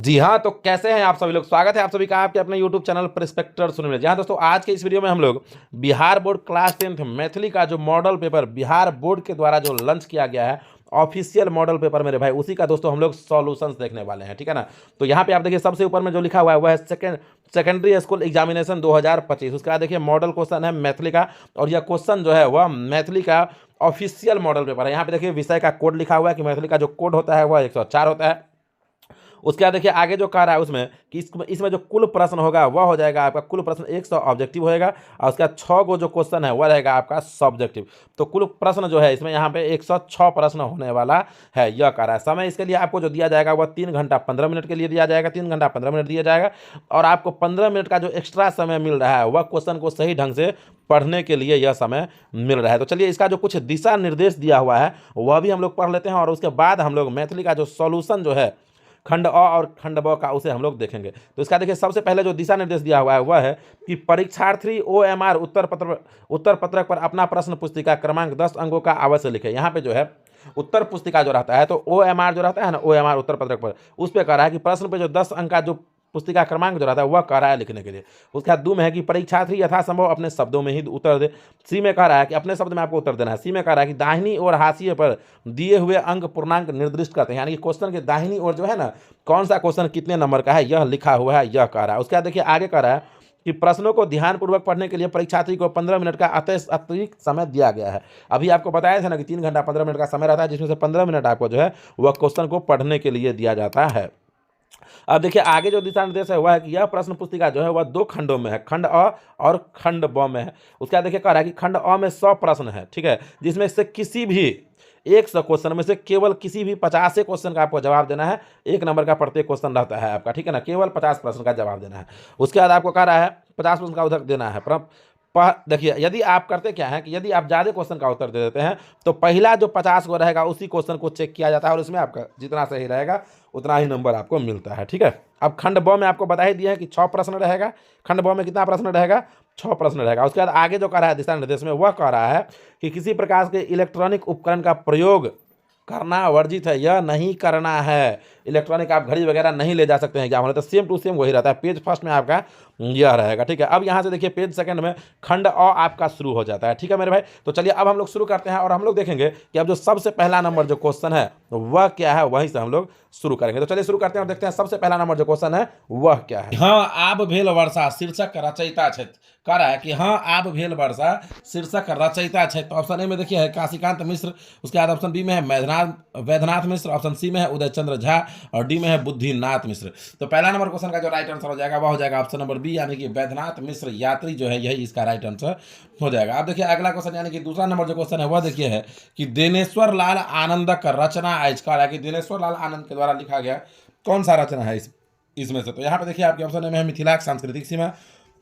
जी हाँ, तो कैसे हैं आप सभी लोग। स्वागत है आप सभी का आपके अपने यूट्यूब चैनल परस्पेक्टर सुनने में। जी हाँ दोस्तों, आज के इस वीडियो में हम लोग Bihar board class 10th Maithili का जो मॉडल पेपर बिहार बोर्ड के द्वारा जो लॉन्च किया गया है, ऑफिशियल मॉडल पेपर मेरे भाई, उसी का दोस्तों हम लोग सॉल्यूशंस देखने वाले हैं। ठीक है ना। तो यहाँ पे आप देखिए सबसे ऊपर में जो लिखा हुआ है वह है सेकेंडरी स्कूल एग्जामिनेशन 2025। उसके बाद देखिए मॉडल क्वेश्चन है मैथिली का, और यह क्वेश्चन जो है वह मैथिली का ऑफिशियल मॉडल पेपर है। यहाँ पे देखिए विषय का कोड लिखा हुआ है कि मैथिली का जो कोड होता है वह 104 होता है। उसके बाद देखिए आगे जो कह रहा है उसमें कि इसमें जो कुल प्रश्न होगा वह हो जाएगा आपका, कुल प्रश्न 100 ऑब्जेक्टिव होएगा, और उसका 6 गो जो क्वेश्चन है वह रहेगा आपका सब्जेक्टिव। तो कुल प्रश्न जो है इसमें यहाँ पे 106 प्रश्न होने वाला है, यह कह रहा है। समय इसके लिए आपको जो दिया जाएगा वह 3 घंटा 15 मिनट के लिए दिया जाएगा, 3 घंटा 15 मिनट दिया जाएगा। और आपको 15 मिनट का जो एक्स्ट्रा समय मिल रहा है वह क्वेश्चन को सही ढंग से पढ़ने के लिए यह समय मिल रहा है। तो चलिए इसका जो कुछ दिशा निर्देश दिया हुआ है वह भी हम लोग पढ़ लेते हैं, और उसके बाद हम लोग मैथिली का जो सॉल्यूशन जो है खंड अ और खंड ब का उसे हम लोग देखेंगे। तो इसका देखिए सबसे पहले जो दिशा निर्देश दिया हुआ है वह है कि परीक्षार्थी OMR उत्तर पत्रक पर अपना प्रश्न पुस्तिका क्रमांक 10 अंकों का अवश्य लिखे। यहाँ पे जो है उत्तर पुस्तिका जो रहता है, तो OMR जो रहता है ना, OMR उत्तर पत्रक पर, उस पर कह रहा है कि प्रश्न पे जो 10 अंक का जो पुस्तिका क्रमांक जो रहता है वह कह रहा है लिखने के लिए। उसके बाद 2 में है कि परीक्षार्थी यथासंभव अपने शब्दों में ही उत्तर दे। सी में कह रहा है कि अपने शब्द में आपको उत्तर देना है। सी में कह रहा है कि दाहिनी और हाशिए पर दिए हुए अंक पूर्णांक निर्दिष्ट करते हैं, यानी कि क्वेश्चन के दाहिनी ओर जो है ना, कौन सा क्वेश्चन कितने नंबर का है यह लिखा हुआ है, यह कह रहा है। उसके बाद देखिए आगे कह रहा है कि प्रश्नों को ध्यानपूर्वक पढ़ने के लिए परीक्षार्थी को 15 मिनट का अतिरिक्त समय दिया गया है। अभी आपको बताया था ना कि 3 घंटा 15 मिनट का समय रहता है, जिसमें से 15 मिनट आपको जो है वह क्वेश्चन को पढ़ने के लिए दिया जाता है। अब देखिए आगे जो दिशा निर्देश है वह है कि यह प्रश्न पुस्तिका जो है वह 2 खंडों में है, खंड अ और खंड ब में है। उसके बाद देखिए कह रहा है कि खंड अ में 100 प्रश्न है, ठीक है, जिसमें से किसी भी 100 क्वेश्चन में से केवल किसी भी 50 क्वेश्चन का आपको जवाब देना है। 1 नंबर का प्रत्येक क्वेश्चन रहता है आपका, ठीक है ना, केवल 50 प्रश्न का जवाब देना है। उसके बाद आपको कह रहा है 50 प्रश्न का उत्तर देना है। देखिए यदि आप करते क्या है कि यदि आप ज़्यादा क्वेश्चन का उत्तर दे देते हैं तो पहला जो 50 को रहेगा उसी क्वेश्चन को चेक किया जाता है, और उसमें आपका जितना सही रहेगा उतना ही नंबर आपको मिलता है, ठीक है। अब खंड ब में आपको बता ही दिया है कि 6 प्रश्न रहेगा। खंड ब में कितना प्रश्न रहेगा? 6 प्रश्न रहेगा। उसके बाद आगे जो कह रहा है दिशा निर्देश में वह कह रहा है कि किसी प्रकार के इलेक्ट्रॉनिक उपकरण का प्रयोग करना वर्जित है, यह नहीं करना है। इलेक्ट्रॉनिक आप घड़ी वगैरह नहीं ले जा सकते हैं क्या होने, तो सेम टू सेम वही रहता है। पेज फर्स्ट में आपका यह रहेगा, ठीक है। अब यहाँ से देखिए पेज सेकंड में खंड अ आपका शुरू हो जाता है, ठीक है मेरे भाई। तो चलिए अब हम लोग शुरू करते हैं, और हम लोग देखेंगे कि अब जो सबसे पहला नंबर जो क्वेश्चन है वह क्या है, वहीं से हम लोग शुरू करेंगे। तो चलिए शुरू करते हैं और देखते हैं सबसे पहला नंबर जो क्वेश्चन है वह क्या है। हाँ आब भेल वर्षा शीर्षक रचयिता क्षेत्र कह रहा है कि हाँ आब भेल वर्षा शीर्षक रचयिता क्षेत्र। तो ऑप्शन ए में देखिए है काशीकांत मिश्र, उसके बाद ऑप्शन बी में है वैद्यनाथ मिश्र, ऑप्शन सी में है उदय चंद्र झा, और डी में है बुद्धिनाथ मिश्र। तो पहला नंबर क्वेश्चन का जो राइट आंसर हो जाएगा वह हो जाएगा ऑप्शन नंबर बी, यानी कि वैद्यनाथ मिश्र यात्री जो है यही इसका राइट आंसर हो जाएगा। अब देखिए अगला क्वेश्चन, यानी कि दूसरा नंबर जो क्वेश्चन है वह देखिए है कि दिनेश्वर लाल आनंदक रचना आविष्कार है कि दिनेश्वर लाल आनंद के द्वारा लिखा गया कौन सा रचना है इसमें से। तो यहाँ पे देखिए आपके ऑप्शन में है मिथिला सांस्कृतिक सीमा,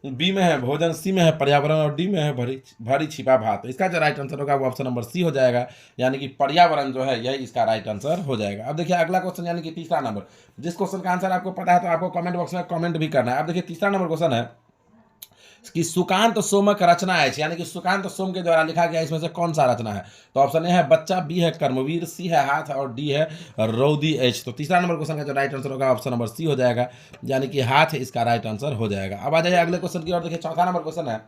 बी में है भोजन, सी में है पर्यावरण, और डी में है भरी छिपा भात। तो इसका जो राइट आंसर होगा वो ऑप्शन नंबर सी हो जाएगा, यानी कि पर्यावरण जो है यही इसका राइट आंसर हो जाएगा। अब देखिए अगला क्वेश्चन, यानी कि तीसरा नंबर, जिस क्वेश्चन का आंसर आपको पता है तो आपको कमेंट बॉक्स में कमेंट भी करना है। अब देखिए तीसरा नंबर क्वेश्चन है कि सुकांत सोमक रचना है, यानी कि सुकांत सोम के द्वारा लिखा गया इसमें से कौन सा रचना है। तो ऑप्शन ए है बच्चा, बी है कर्मवीर, सी है हाथ, और डी है रौदी एच। तो तीसरा नंबर क्वेश्चन का जो राइट आंसर होगा ऑप्शन नंबर सी हो जाएगा, यानी कि हाथ इसका राइट आंसर हो जाएगा। अब आ जाइए अगले क्वेश्चन की ओर। देखिए चौथा नंबर क्वेश्चन है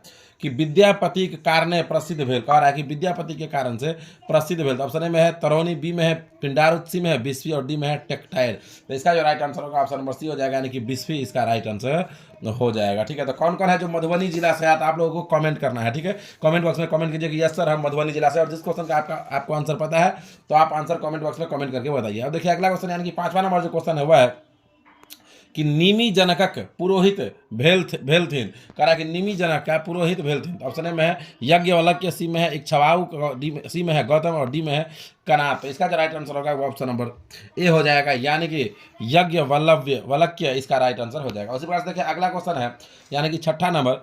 कि विद्यापति के कारण प्रसिद्ध भेल, कह रहा है कि विद्यापति के कारण से प्रसिद्ध भेल। तो ऑप्शन ए में है तरौनी, बी में है पिंडारुत, सी में है बिस्वी, और डी में है टेक्टाइल। तो इसका जो राइट आंसर होगा ऑप्शन नंबर सी हो जाएगा, यानी कि बिस्वी इसका राइट आंसर हो जाएगा, ठीक है। तो कौन कौन है जो मधुबनी जिला से आप लोगों को कमेंट करना है, ठीक है। कमेंट बॉक्स में कमेंट कीजिए कि यस सर हम मधुबनी जिला से, और जिस क्वेश्चन का आपको आंसर पता है तो आप आंसर कमेंट बॉक्स में कमेंट करके बताइए। अब देखिए अगला क्वेश्चन, यानी कि पांचवा नंबर जो क्वेश्चन है वह है कि निमि जनकक पुरोहित भेलथिन, करा कि निमि जनक का पुरोहित भेलथिन। तो ऑप्शन ए में है यज्ञवल्क्य, सी में है इक्ष्वाकु, सी में है गौतम, और डी में है कनाद। तो इसका जो राइट आंसर होगा वो ऑप्शन नंबर ए हो जाएगा, यानी कि यज्ञवल्क्य इसका राइट आंसर हो जाएगा। उसी प्रकार से देखिए अगला क्वेश्चन है, यानी कि छठा नंबर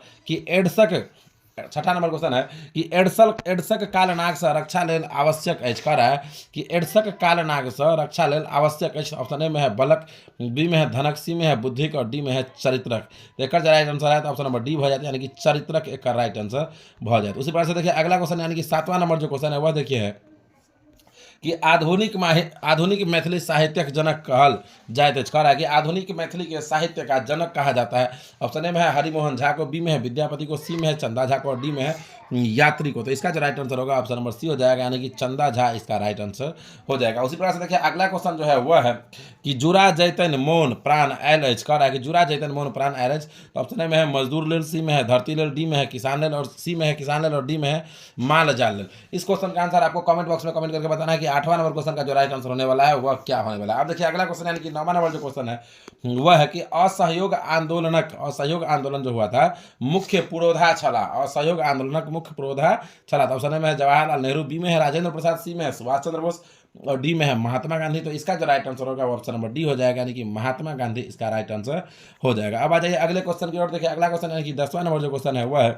क्वेश्चन है कि एडसक कालनाग से रक्षा लेल आवश्यक अछि, कह रहा है कि एडसक कालनाग से रक्षा लेल आवश्यक अछि। ऑप्शन ए में है बलक, बी में है धनक, सी में है बुद्धिक, और डी में है चरित्रक। एक राइट आंसर है तो ऑप्शन नंबर डी हो जाता है, यानी कि चरित्रक एक राइट आंसर हो जाता है। उसी प्रकार से देखिए अगला क्वेश्चन, यानी कि सातवां नंबर जो क्वेश्चन है वह देखिए है कि आधुनिक मैथिली साहित्यक जनक कहल जाइत अछि। कह रहा है कि आधुनिक मैथिली के साहित्य का जनक कहा जाता है। ऑप्शन ए में है हरिमोहन झा को, बी में है विद्यापति को, सी में है चंदा झा को और डी में है यात्री को। तो इसका जो राइट आंसर होगा ऑप्शन नंबर सी हो जाएगा, यानी कि चंदा झा इसका राइट आंसर हो जाएगा। उसी प्रकार से देखिए अगला क्वेश्चन जो है वह है कि जुरा जैतन मोन प्राण आयल अछि। कह रहा है कि जुरा जैतन मोन प्राण आयल अछि। तो ऑप्शन ए में है मजदूर लेल, सी में है धरती लेल, डी में है किसान लेल और सी में है किसान लेल और डी में है माल जाल लेल। इस क्वेश्चन का आंसर आपको कमेंट बॉक्स में कमेंट करके बताना है कि 8वां नंबर क्वेश्चन का जो राइट आंसर होने वाला है वह क्या होने वाला है। अब देखिए अगला क्वेश्चन यानी कि 9वां नंबर जो क्वेश्चन है वह है कि असहयोग आंदोलन जो हुआ था मुख्य पुरोधा छला। असहयोग आंदोलनक मुख्य पुरोधा छला। तो ऑप्शन में है जवाहरलाल नेहरू, बी में है राजेंद्र प्रसाद, सी में है सुभाष चंद्र बोस और डी में है महात्मा गांधी। तो इसका जो राइट आंसर होगा वो ऑप्शन नंबर डी हो जाएगा, यानी कि महात्मा गांधी इसका राइट आंसर हो जाएगा। अब आ जाइए अगले क्वेश्चन की ओर। देखिए अगला क्वेश्चन यानी कि 10वां नंबर जो क्वेश्चन है वह है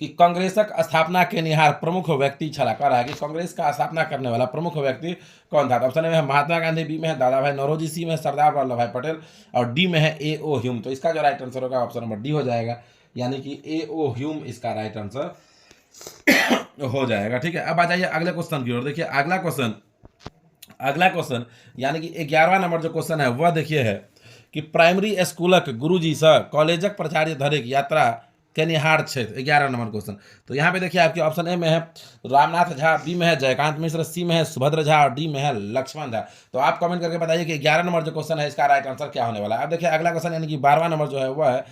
कि कांग्रेसक स्थापना के निहार प्रमुख व्यक्ति छला। कह रहा है कि कांग्रेस का स्थापना करने वाला प्रमुख व्यक्ति कौन था। तो ऑप्शन में है महात्मा गांधी, बी में है दादा भाई नौरोजी, सी में है सरदार वल्लभ भाई पटेल और डी में है ए ओ ह्यूम। तो इसका जो राइट आंसर होगा ऑप्शन नंबर डी हो जाएगा, यानी कि ए ओ ह्यूम इसका राइट आंसर हो जाएगा। ठीक है, अब आ जाइए अगले क्वेश्चन की ओर। देखिए अगला क्वेश्चन यानी कि 11वां नंबर जो क्वेश्चन है वह देखिए है कि प्राइमरी स्कूलक गुरुजी से कॉलेजक प्राचार्य धरिक यात्रा केनिहार क्षेत्र। 11 नंबर क्वेश्चन। तो यहाँ पे देखिए आपके ऑप्शन ए में है रामनाथ झा, बी में है जयकांत मिश्र, सी में है सुभद्र झा और डी में है लक्ष्मण झा। तो आप कमेंट करके बताइए कि 11 नंबर जो क्वेश्चन है इसका राइट आंसर क्या होने वाला है। अब देखिए अगला क्वेश्चन यानी कि 12वां नंबर जो है वह है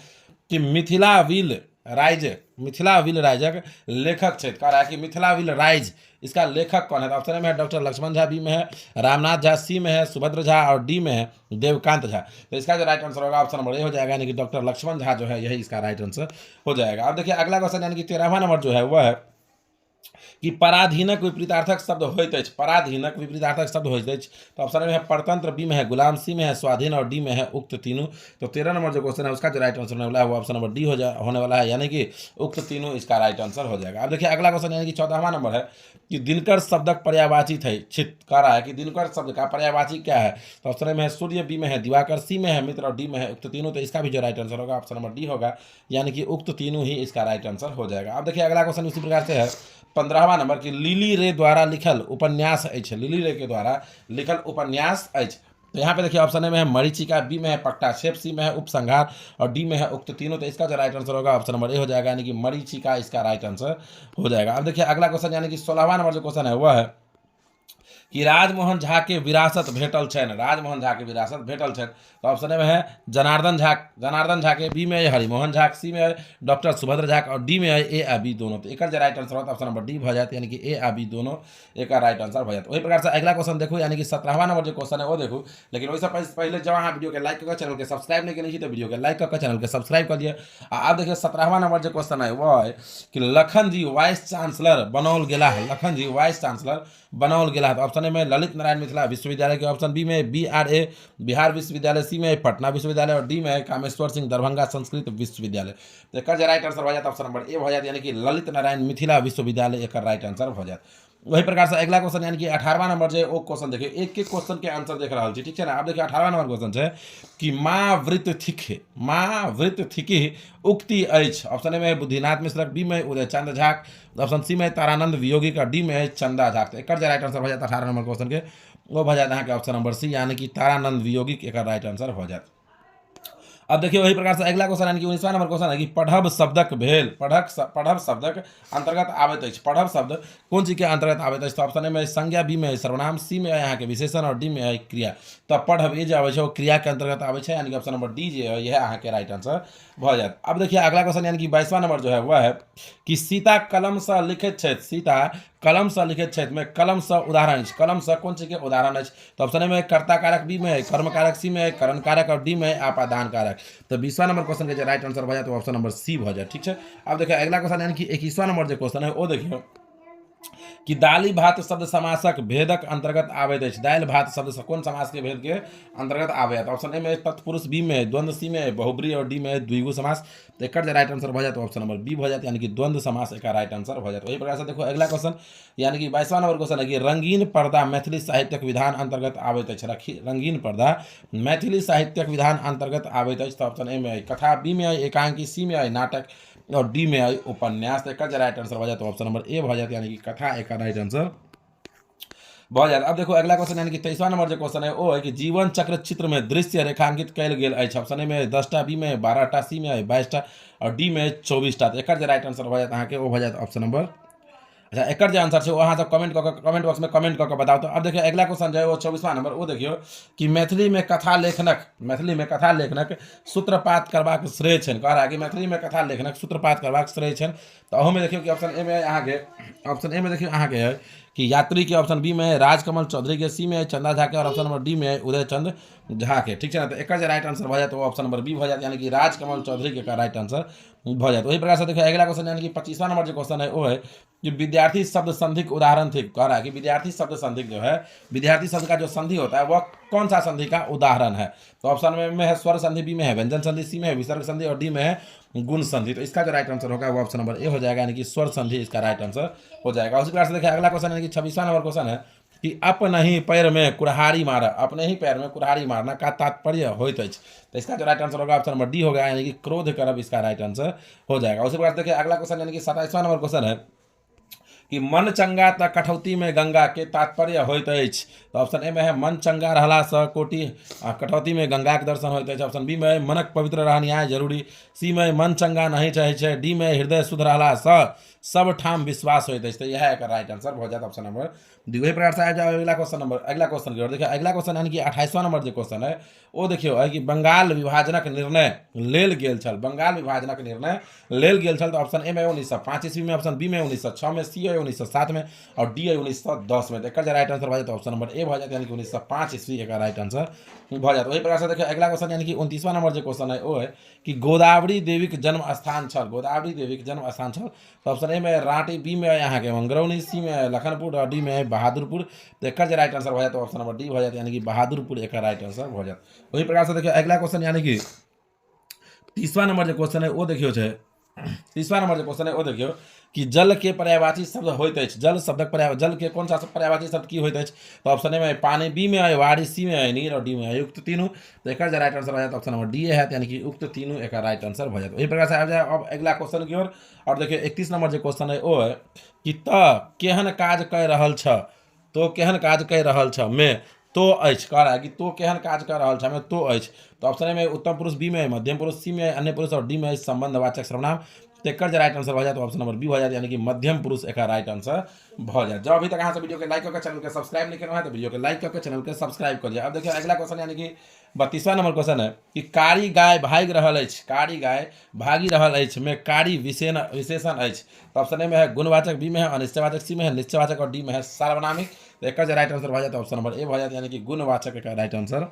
कि मिथिला विल राइजक लेखक क्षेत्र। कह रहा है कि मिथिला विल राइज इसका लेखक कौन है। तो ऑप्शन में है डॉक्टर लक्ष्मण झा, बी में है रामनाथ झा, सी में है सुभद्र झा और डी में है देवकांत झा। तो इसका जो राइट आंसर होगा ऑप्शन नंबर ए हो जाएगा, यानी कि डॉक्टर लक्ष्मण झा जो है यही इसका राइट आंसर हो जाएगा। अब देखिए अगला क्वेश्चन यानी कि 13वां नंबर जो है वह है कि पराधीनक विपरीतार्थक शब्द होइत अछि। पराधीनक विपरीतार्थक शब्द होइत अछि। तो ऑप्शन में है परतंत्र, बी में है गुलाम, सी में है स्वाधीन और डी में है उक्त तीनों। तो 13 नंबर जो क्वेश्चन है उसका जो राइट आंसर होने वाला है वो ऑप्शन नंबर डी होने वाला है, यानी कि उक्त तीनों इसका राइट आंसर हो जाएगा। अब देखिए अगला क्वेश्चन यानी कि 14वां नंबर है कि दिनकर शब्दक पर्यायवाची थे छित। कह रहा है कि दिनकर शब्द का पर्यायवाची क्या है। तो ऑप्शन में है सूर्य, बी में है दिवाकर, सी में है मित्र और डी में है उक्त तीनों। तो इसका भी जो राइट आंसर होगा ऑप्शन नंबर डी होगा, यानी कि उक्त तीनों ही इसका राइट आंसर हो जाएगा। अब देखिए अगला क्वेश्चन इसी प्रकार से है 15वां नंबर की लिली रे द्वारा लिखल उपन्यास अछि। लिली रे के द्वारा लिखल उपन्यास अछि। तो यहाँ पे देखिए ऑप्शन ए में है मरीचिका, बी में है पट्टाक्षेप, सी में है उपसंहार और डी में है उक्त तीनों। तो इसका जो राइट आंसर होगा ऑप्शन नंबर ए हो जाएगा, यानी कि मरीचिका इसका राइट आंसर हो जाएगा। अब देखिए अगला क्वेश्चन यानी कि 16वां नंबर जो क्वेश्चन है वह है कि राजमोहन झा के विरासत भेटल छन। राजमोहन झा के विरासत भेटल छन। तो ऑप्शन में है जनार्दन झा के, बी में है हरिमोहन झा, सी में है डॉक्टर सुभद्र झा और डी में है ए आ बी दोनों। तो एक राइट आंसर होता है ऑप्शन नंबर डी हो जाता है, यानी कि ए आ बी दोनों एक राइट आंसर हो जाता है। वही प्रकार से अगला क्वेश्चन देखो, यानी कि 17वां नंबर जो क्वेश्चन है वो देखो। लेकिन वैसे पहले जब हाँ वीडियो के लाइक करके चैनल के सब्सक्राइब नहीं किए तो वीडियो के लाइक करके चैनल के सब्सक्राइब कर दिए। आप देखिए 17वां नंबर जो क्वेश्चन है वो है कि लखन जी वाइस चांसलर बनाओल गेला है। लखन जी वाइस चांसलर बनाओल गेला है। तो ऑप्शन ए में ललित नारायण मिथिला विश्वविद्यालय के, ऑप्शन बी में BRA बिहार विश्वविद्यालय, सी में पटना विश्वविद्यालय और डी में कामेश्वर सिंह दरभंगा संस्कृत विश्वविद्यालय। तो एक राइट आंसर हो जाता ऑप्शन नंबर ए हो जाता, यानी कि ललित नारायण मिथिला विश्वविद्यालय एक राइट आंसर हो जाता। वही प्रकार से अगला क्वेश्चन यानी कि 18वां नंबर जो वो क्वेश्चन देखिए, एक एक क्वेश्चन के आंसर देख रहा ठीक है ना। आप देखिए 18वां नंबर क्वेश्चन है कि माँ वृत्त थिकी उक्ति अछि। ऑप्शन ए में बुद्धिनाथ मिश्र, बी में उदय चंद्र झा, ऑप्शन सी में तारानंद वियोगी का, डी में है चंदा झा। तो एक राइट आंसर हो जाता 18 नंबर क्वेश्चन के वो हो जाता है कि ऑप्शन नंबर सी, यानी कि तारानंद वियोगी एक राइट आंसर हो जाता। अब देखिए वही प्रकार से अगला क्वेश्चन यानी कि 19वां नंबर क्वेश्चन है कि पढ़ब शब्दक भेल। पढ़ब शब्दक अंतर्गत आबैत अछि। पढ़ब शब्द कौन चीज के अंतर्गत आबैत अछि। तो ऑप्शन ए में संज्ञा, बी में सर्वनाम, सी में यहाँ के विशेषण और डी में है क्रिया। तो पढ़ब ये जो आबै छै वो क्रिया के अंतर्गत आबै छै, यानी कि ऑप्शन नंबर डी जो है यह यहाँ के राइट आंसर हो जाए। अब देखिए अगला क्वेश्चन यानी कि 22वां नंबर जो है वह है कि सीता कलम से लिखित छथि। सीता कलम से लिखित छथि में कलम से उदाहरण अछि। कलम से कौन चीज के उदाहरण अछि। तो ऑप्शन ए में कर्ता कारक, बी में है कर्म कारक, सी में है करण कारक और डी में है आपादान कारक। तो 20वां नंबर क्वेश्चन के जो राइट आंसर हो जाए तो ऑप्शन नंबर सी हो जाए। ठीक है, अब देखिए अगला क्वेश्चन यानी कि 21वां नंबर जो क्वेश्चन है वो देखिए कि दाली भात शब्द समासक भेदक अंतर्गत आबैत अछि। दाल भात शब्द कौन समास के भेद के अंतर्गत आबे। तो ऑप्शन ए में तत्पुरुष, बी में द्वंद्व, सी में बहुब्री और डी में द्विगु समास। तो एक राइट आंसर हो जाए तो ऑप्शन नंबर बी हो जाता है, यानी कि द्वंद्व समास एक राइट आंसर हो जाता है। वही प्रकार से देखो अगला क्वेश्चन यानी कि 22वां नंबर क्वेश्चन है कि रंगीन पर्दा मैथिली साहित्यक विधान अंतर्गत आबैत अछि। रंगीन पर्दा मैथिली साहित्यक विधान अंतर्गत आबैत अछि। तो ऑप्शन ए में कथा, बी में एकांकी, सी में नाटक और डी में उपन्यास। तो एक राइट आंसर हो जाए तो ऑप्शन नंबर ए हो जाता है, यानी कि कथा एक राइट आंसर बहुत ज्यादा। अब देखो अगला क्वेश्चन यानी कि 23वां नंबर जो क्वेश्चन है वो है कि जीवन चक्र चित्र में दृश्य रेखांकित कयल गेल अछि। ऑप्शन ए में 10टा, बी में 12टा, सी में 22टा और डी में 24टा। तो एकर जे राइट आंसर हो जात अहाँके वो हो जात ऑप्शन नंबर। अच्छा एकर जे आंसर है वो अहाँ सब कमेंट बॉक्स में कमेंट करके बताओ। तो अब देखिए अगला क्वेश्चन जो है वो 24वां नंबर वो देखियो कि मैथिली में कथा लेखनक सूत्रपात करबाक श्रेय छनि। कह रहा है कि मैथिली में कथा लेखनक सूत्रपात करबाक श्रेय छनि। तो अहू में देखियो कि ऑप्शन ए में देखियो अहाँ के है कि यात्री के, ऑप्शन बी में है राजकमल चौधरी के, सी में है चंदा झा के और ऑप्शन नंबर डी में है उदय चंद झा के। ठीक है ना। तो एक राइट आंसर हो जाए तो ऑप्शन नंबर बी हो जाए यानी कि राजकमल चौधरी के का राइट आंसर हो जाए। वही प्रकार से देखिए अगला क्वेश्चन यानी कि 25वां नंबर जो क्वेश्चन है वो है कि विद्यार्थी शब्द संधि के उदाहरण थे। कह रहा है कि विद्यार्थी शब्द संधि जो है, विद्यार्थी शब्द का जो संधि होता है वह कौन सा संधि का उदाहरण है। तो ऑप्शन में है स्वर संधि, बी में है व्यंजन संधि, सी में है विसर्ग संधि और डी में है गुण संधि। तो इसका जो राइट आंसर होगा वो ऑप्शन नंबर ए हो जाएगा यानी कि स्वर संधि इसका राइट आंसर हो जाएगा। उसी प्रकार से देखिए अगला क्वेश्चन यानी कि 26वां नंबर क्वेश्चन है कि अपने ही पैर में कुल्हाड़ी मारा, अपने ही पैर में कुल्हाड़ी मारना का तात्पर्य होइत अछि। तो इसका जो राइट आंसर होगा ऑप्शन नंबर डी होगा यानी कि क्रोध करब इसका राइट आंसर हो जाएगा। उसी प्रकार देखिए अगला क्वेश्चन यानी कि 27वां नंबर क्वेश्चन है कि मन चंगा त कठौती में गंगा के तात्पर्य होइत अछि। तो ऑप्शन ए में है मन चंगा रहला सँ कोटि कठौती में गंगा के दर्शन होइत अछि। ऑप्शन बी में है मनक पवित्र रहनिहार जरूरी, सी में मन चंगा नहीं चाहे छै, डी में हृदय शुद्ध रहला सँ सब ठाम विश्वास होइत अछि। तो यह एक राइट आंसर हो जाता ऑप्शन नंबर डी। वही प्रकार से आ जाओ अगला क्वेश्चन की ओर। देखिए अगला क्वेश्चन यानी कि 28वां नंबर जो क्वेश्चन है वो देखियो है कि बंगाल विभाजनक निर्णय लेल गेल छल, बंगाल विभाजनक निर्णय लेल गेल छल। तो ऑप्शन ए में 1905 ईस्वी में, ऑप्शन बी में 1906 में, सी है 1907 में और डी है 1910 में। तो एक राइट आंसर हो जाए तो ऑप्शन नंबर ए हो जाता है यानी कि 1905 ईस्वी एक राइट आंसर हो जाता। वही प्रकार से देखिए अगला क्वेश्चन यानी कि 29वां नंबर जो क्वेश्चन है वो है कि गोदावरी देवी के जन्म स्थान छल, गोदावरी देवी के जन्म स्थान छल। तो ऑप्शन ए में रांटी, बी में यहाँ के मंगरौनी, सी में लखनपुर और डी में है बहादुरपुर। तो एक राइट आंसर हो जाए तो ऑप्शन नंबर डी हो जाता यानी कि बहादुरपुर एक राइट आंसर हो जाता। वही प्रकार से देखिए अगला क्वेश्चन यानी कि 30वां नंबर जो क्वेश्चन है वो देखियो है 30वां नंबर जो क्वेश्चन है वो देखियो कि जल के पर्यायवाची शब्द होइत अछि। जल शब्दक पर्याय, जल के कौन सा पर्यायवाची शब्द की होइत अछि। तो ऑप्शन ए में पानी, बी में है वारी, सी में है नीर और डी में है युक्त तीनों। तो एक राइट आंसर हो जाता ऑप्शन नंबर डी है यानी कि उक्त तीनों एक राइट आंसर हो जाता। इसी प्रकार से आ जाए अब अगला क्वेश्चन की ओर। और देखिए 31 नंबर जो क्वेश्चन है वो है कि त केहन काज कह रहल छ, तो केहन काज कह रहल छ में तो अछि। कह रहा है कि तो केहन काज कर रहल छ में तो अछि। तो ऑप्शन ए में उत्तम पुरुष, बी में मध्यम पुरुष, सी में अन्य पुरुष और डी में संबंधवाचक सर्वनाम। तो एक राइट आंसर हो जाए तो ऑप्शन नंबर बी हो जाए यानी कि मध्यम पुरुष एक राइट आंसर हो जाए। जब अभी तक यहाँ से वीडियो के लाइक करके चैनल के सब्सक्राइब नहीं करना है तो वीडियो के लाइक करके चैनल के सब्सक्राइब करिए। अब देखिए अगला क्वेश्चन यानी कि 32वां नंबर क्वेश्चन है कि कारी गाय भागि रहल अछि, कारी गाय भागि रहल अछि में कारी विशेषण अछि। तो ऑप्शन ए में है गुणवाचक, बी में है अनिश्चयवाचक, सी में है निश्चयवाचक और डी में है सार्वनामिक। तो एक राइट आंसर हो जाता है ऑप्शन नंबर ए हो जाता है यानी कि गुणवाचक का राइट आंसर